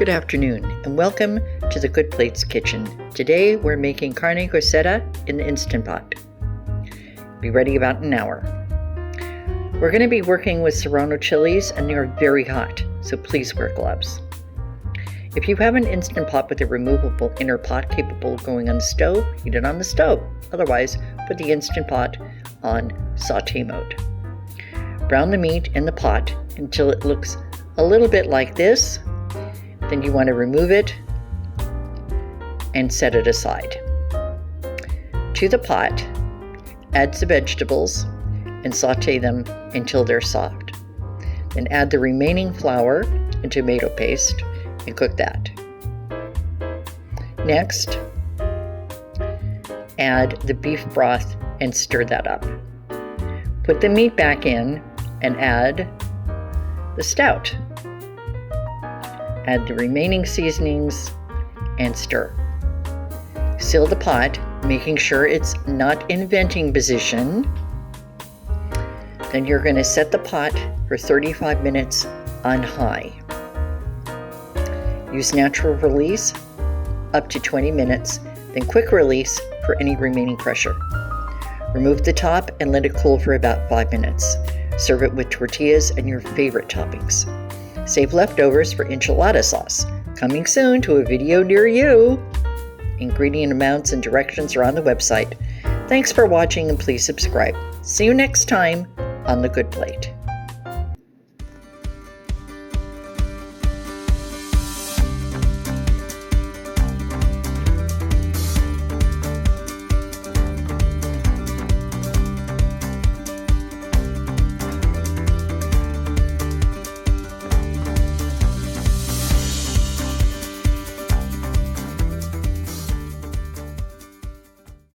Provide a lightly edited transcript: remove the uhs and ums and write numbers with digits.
Good afternoon and welcome to the Good Plates Kitchen. Today we're making Carne Guisada in the Instant Pot. Be ready about an hour. We're going to be working with Serrano chilies and they are very hot, so please wear gloves. If you have an Instant Pot with a removable inner pot capable of going on the stove, heat it on the stove. Otherwise, put the Instant Pot on saute mode. Brown the meat in the pot until it looks a little bit like this. Then you want to remove it and set it aside. To the pot, add the vegetables and saute them until they're soft. Then add the remaining flour and tomato paste and cook that. Next, add the beef broth and stir that up. Put the meat back in and add the stout. Add the remaining seasonings and stir. Seal the pot, making sure it's not in venting position. Then you're going to set the pot for 35 minutes on high. Use natural release up to 20 minutes, then quick release for any remaining pressure. Remove the top and let it cool for about 5 minutes. Serve it with tortillas and your favorite toppings. Save leftovers for enchilada sauce. Coming soon to a video near you. Ingredient amounts and directions are on the website. Thanks for watching and please subscribe. See you next time on The Good Plate.